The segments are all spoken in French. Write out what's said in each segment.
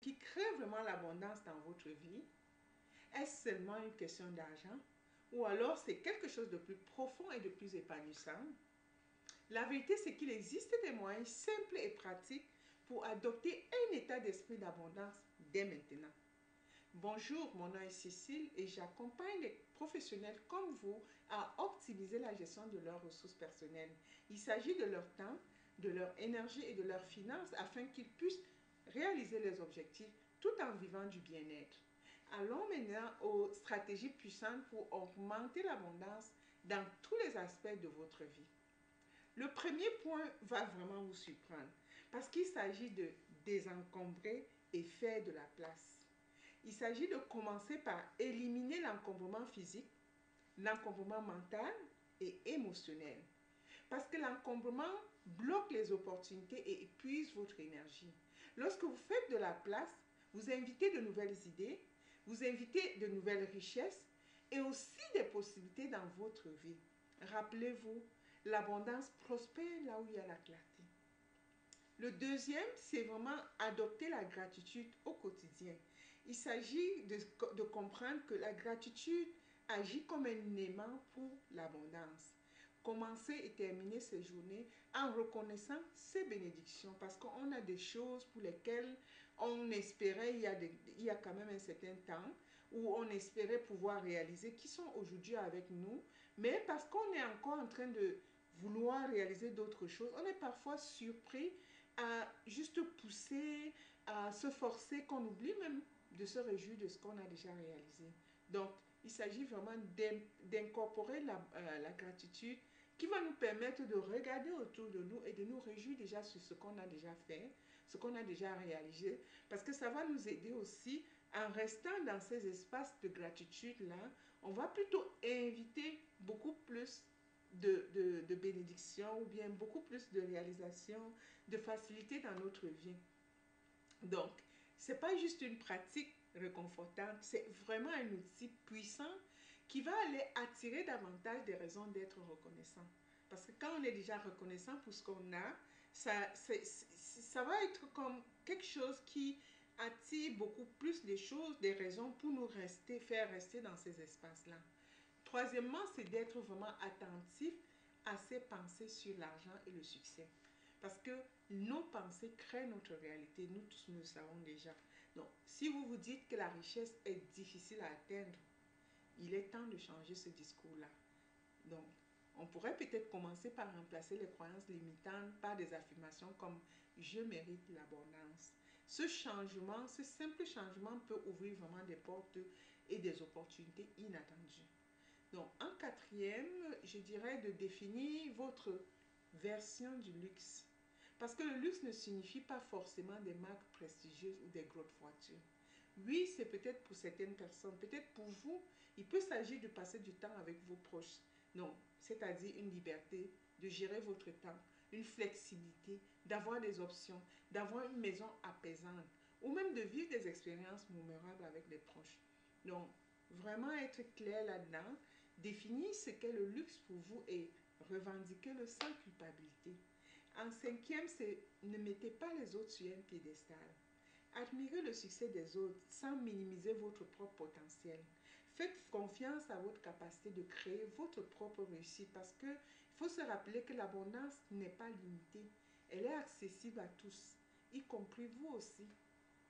qui crée vraiment l'abondance dans votre vie? Est-ce seulement une question d'argent? Ou alors c'est quelque chose de plus profond et de plus épanouissant? La vérité, c'est qu'il existe des moyens simples et pratiques pour adopter un état d'esprit d'abondance dès maintenant. Bonjour, mon nom est Cécile et j'accompagne les professionnels comme vous à optimiser la gestion de leurs ressources personnelles. Il s'agit de leur temps, de leur énergie et de leurs finances afin qu'ils puissent réaliser leurs objectifs tout en vivant du bien-être. Allons maintenant aux stratégies puissantes pour augmenter l'abondance dans tous les aspects de votre vie. Le premier point va vraiment vous surprendre parce qu'il s'agit de désencombrer et faire de la place. Il s'agit de commencer par éliminer l'encombrement physique, l'encombrement mental et émotionnel. Parce que l'encombrement bloque les opportunités et épuise votre énergie. Lorsque vous faites de la place, vous invitez de nouvelles idées, vous invitez de nouvelles richesses et aussi des possibilités dans votre vie. Rappelez-vous, l'abondance prospère là où il y a la clarté. Le deuxième, c'est vraiment adopter la gratitude au quotidien. Il s'agit de comprendre que la gratitude agit comme un aimant pour l'abondance. Commencer et terminer ces journées en reconnaissant ces bénédictions parce qu'on a des choses pour lesquelles on espérait il y a quand même un certain temps où on espérait pouvoir réaliser qui sont aujourd'hui avec nous, mais parce qu'on est encore en train de vouloir réaliser d'autres choses, on est parfois surpris à juste pousser, à se forcer, qu'on oublie même de se réjouir de ce qu'on a déjà réalisé. Donc, il s'agit vraiment d'incorporer la gratitude qui va nous permettre de regarder autour de nous et de nous réjouir déjà sur ce qu'on a déjà fait, ce qu'on a déjà réalisé, parce que ça va nous aider aussi en restant dans ces espaces de gratitude-là, on va plutôt inviter beaucoup plus de bénédictions ou bien beaucoup plus de réalisations, de facilité dans notre vie. Donc, ce n'est pas juste une pratique réconfortante, c'est vraiment un outil puissant qui va aller attirer davantage des raisons d'être reconnaissant. Parce que quand on est déjà reconnaissant pour ce qu'on a, ça va être comme quelque chose qui attire beaucoup plus les choses, des raisons pour nous rester, faire rester dans ces espaces-là. Troisièmement, c'est d'être vraiment attentif à ses pensées sur l'argent et le succès. Parce que nos pensées créent notre réalité. Nous tous, nous le savons déjà. Donc, si vous vous dites que la richesse est difficile à atteindre, il est temps de changer ce discours-là. Donc, on pourrait peut-être commencer par remplacer les croyances limitantes par des affirmations comme « je mérite l'abondance ». Ce changement, ce simple changement peut ouvrir vraiment des portes et des opportunités inattendues. Donc, en quatrième, je dirais de définir votre version du luxe. Parce que le luxe ne signifie pas forcément des marques prestigieuses ou des grosses voitures. Oui, c'est peut-être pour certaines personnes, peut-être pour vous, il peut s'agir de passer du temps avec vos proches. Non, c'est-à-dire une liberté de gérer votre temps, une flexibilité, d'avoir des options, d'avoir une maison apaisante ou même de vivre des expériences mémorables avec des proches. Donc, vraiment être clair là-dedans, définir ce qu'est le luxe pour vous et revendiquez-le sans culpabilité. En cinquième, c'est ne mettez pas les autres sur un piédestal. Admirez le succès des autres sans minimiser votre propre potentiel. Faites confiance à votre capacité de créer votre propre réussite parce qu'il faut se rappeler que l'abondance n'est pas limitée. Elle est accessible à tous, y compris vous aussi.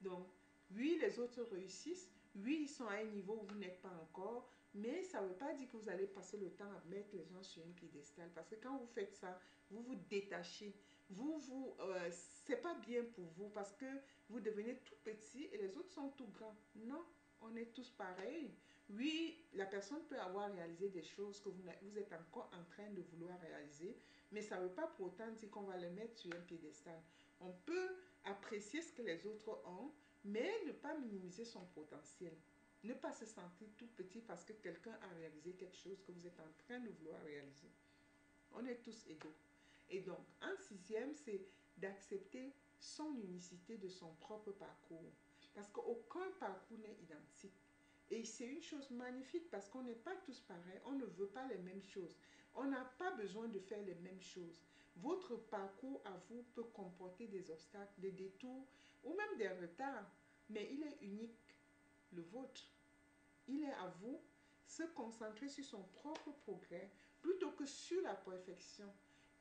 Donc, oui, les autres réussissent. Oui, ils sont à un niveau où vous n'êtes pas encore. Mais ça ne veut pas dire que vous allez passer le temps à mettre les gens sur un piédestal. Parce que quand vous faites ça, vous vous détachez. C'est pas bien pour vous parce que vous devenez tout petit et les autres sont tout grands. Non, on est tous pareils. Oui, la personne peut avoir réalisé des choses que vous êtes encore en train de vouloir réaliser, mais ça ne veut pas pour autant dire qu'on va les mettre sur un piédestal. On peut apprécier ce que les autres ont, mais ne pas minimiser son potentiel. Ne pas se sentir tout petit parce que quelqu'un a réalisé quelque chose que vous êtes en train de vouloir réaliser. On est tous égaux. Et donc, en sixième, c'est d'accepter son unicité de son propre parcours. Parce qu'aucun parcours n'est identique. Et c'est une chose magnifique parce qu'on n'est pas tous pareils, on ne veut pas les mêmes choses. On n'a pas besoin de faire les mêmes choses. Votre parcours à vous peut comporter des obstacles, des détours ou même des retards. mais il est unique, le vôtre. Il est à vous se concentrer sur son propre progrès plutôt que sur la perfection.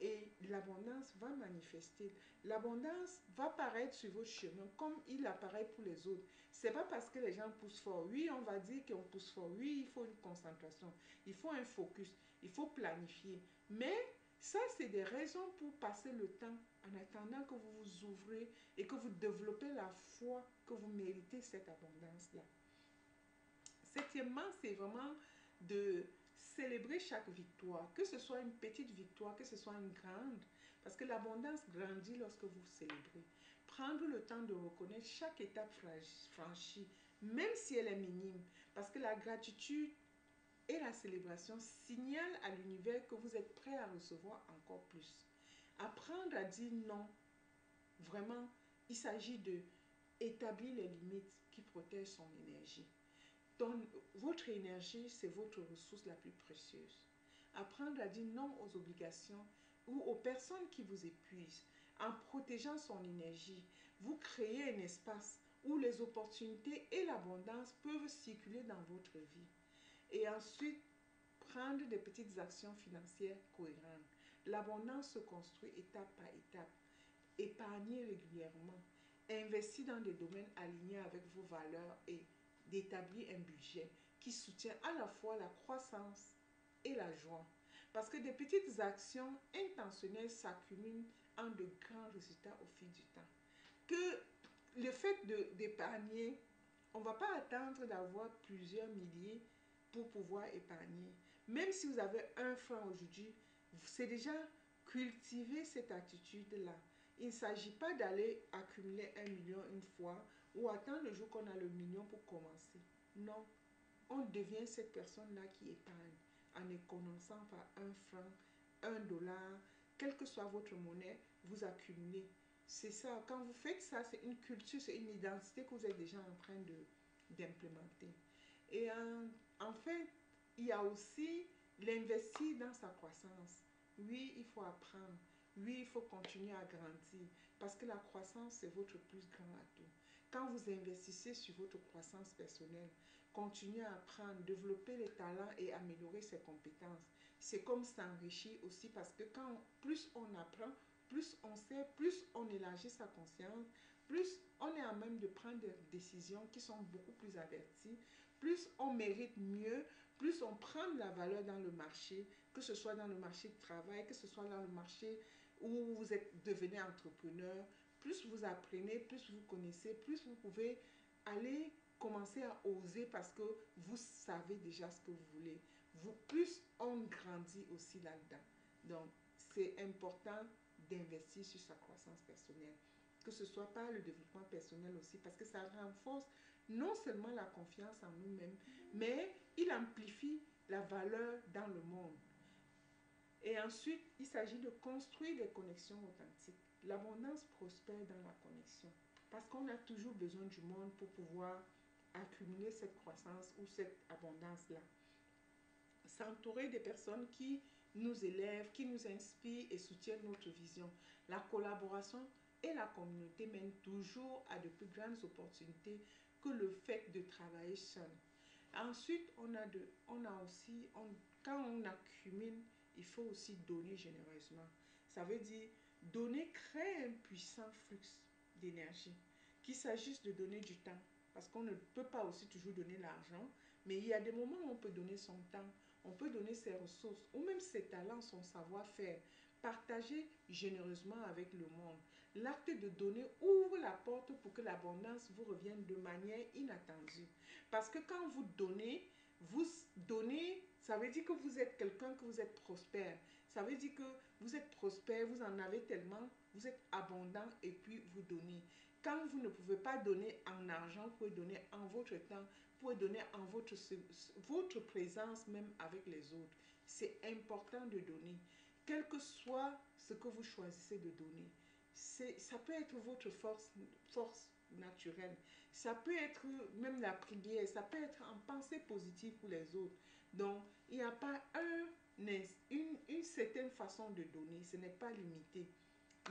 Et l'abondance va manifester. L'abondance va paraître sur vos chemins comme il apparaît pour les autres. C'est pas parce que les gens poussent fort. Oui, on va dire qu'on pousse fort. Oui, il faut une concentration. Il faut un focus. Il faut planifier. Mais ça, c'est des raisons pour passer le temps en attendant que vous vous ouvrez et que vous développez la foi que vous méritez cette abondance-là. Septièmement, c'est vraiment de célébrer chaque victoire, que ce soit une petite victoire, que ce soit une grande, parce que l'abondance grandit lorsque vous célébrez. Prendre le temps de reconnaître chaque étape franchie, même si elle est minime, parce que la gratitude et la célébration signalent à l'univers que vous êtes prêt à recevoir encore plus. Apprendre à dire non, vraiment, il s'agit de établir les limites qui protègent son énergie. Donc, votre énergie, c'est votre ressource la plus précieuse. Apprendre à dire non aux obligations ou aux personnes qui vous épuisent. En protégeant son énergie, vous créez un espace où les opportunités et l'abondance peuvent circuler dans votre vie. Et ensuite, prendre des petites actions financières cohérentes. L'abondance se construit étape par étape. Épargnez régulièrement. Investissez dans des domaines alignés avec vos valeurs et d'établir un budget qui soutient à la fois la croissance et la joie. Parce que des petites actions intentionnelles s'accumulent en de grands résultats au fil du temps. Que le fait d'épargner, on ne va pas attendre d'avoir plusieurs milliers pour pouvoir épargner. Même si vous avez un franc aujourd'hui, c'est déjà cultiver cette attitude-là. Il ne s'agit pas d'aller accumuler 1 million une fois ou attendre le jour qu'on a le million pour commencer. Non, on devient cette personne-là qui épargne en économisant par 1 franc, 1 dollar, quelle que soit votre monnaie, vous accumulez. C'est ça, quand vous faites ça, c'est une culture, c'est une identité que vous êtes déjà en train d'implémenter. Et enfin, il y a aussi l'investir dans sa croissance. Oui, il faut apprendre. Oui, il faut continuer à grandir parce que la croissance, c'est votre plus grand atout. Quand vous investissez sur votre croissance personnelle, continuez à apprendre, développer les talents et améliorer ses compétences. C'est comme s'enrichir aussi parce que plus on apprend, plus on sait, plus on élargit sa conscience, plus on est à même de prendre des décisions qui sont beaucoup plus averties, plus on mérite mieux, plus on prend de la valeur dans le marché, que ce soit dans le marché de travail, que ce soit dans le marché où vous êtes devenu entrepreneur, plus vous apprenez, plus vous connaissez, plus vous pouvez aller commencer à oser parce que vous savez déjà ce que vous voulez. Plus on grandit aussi là-dedans. Donc, c'est important d'investir sur sa croissance personnelle, que ce soit par le développement personnel aussi, parce que ça renforce non seulement la confiance en nous-mêmes, mais il amplifie la valeur dans le monde. Et ensuite, il s'agit de construire des connexions authentiques. L'abondance prospère dans la connexion, parce qu'on a toujours besoin du monde pour pouvoir accumuler cette croissance ou cette abondance-là. S'entourer des personnes qui nous élèvent, qui nous inspirent et soutiennent notre vision. La collaboration et la communauté mènent toujours à de plus grandes opportunités que le fait de travailler seul. Ensuite, on a aussi, quand on accumule, il faut aussi donner généreusement. Ça veut dire, donner crée un puissant flux d'énergie. Qu'il s'agisse de donner du temps, parce qu'on ne peut pas aussi toujours donner l'argent, mais il y a des moments où on peut donner son temps, on peut donner ses ressources, ou même ses talents, son savoir-faire. Partager généreusement avec le monde. L'acte de donner ouvre la porte pour que l'abondance vous revienne de manière inattendue. Parce que quand vous donnez, ça veut dire que vous êtes quelqu'un, que vous êtes prospère. Ça veut dire que vous êtes prospère, vous en avez tellement, vous êtes abondant et puis vous donnez. Quand vous ne pouvez pas donner en argent, vous pouvez donner en votre temps, vous pouvez donner en votre présence même avec les autres. C'est important de donner. Quel que soit ce que vous choisissez de donner, ça peut être votre force naturelle. Ça peut être même la prière, ça peut être en pensée positive pour les autres. Donc, il n'y a pas une certaine façon de donner, ce n'est pas limité.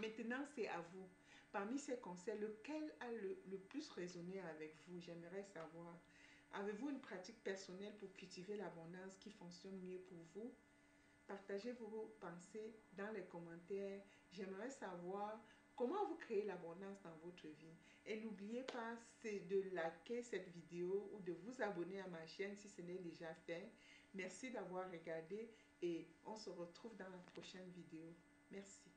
Maintenant, c'est à vous. Parmi ces conseils, lequel a le plus résonné avec vous? J'aimerais savoir. Avez-vous une pratique personnelle pour cultiver l'abondance qui fonctionne mieux pour vous? Partagez vos pensées dans les commentaires. J'aimerais savoir comment vous créez l'abondance dans votre vie. Et n'oubliez pas, c'est de liker cette vidéo ou de vous abonner à ma chaîne si ce n'est déjà fait. Merci d'avoir regardé et on se retrouve dans la prochaine vidéo. Merci.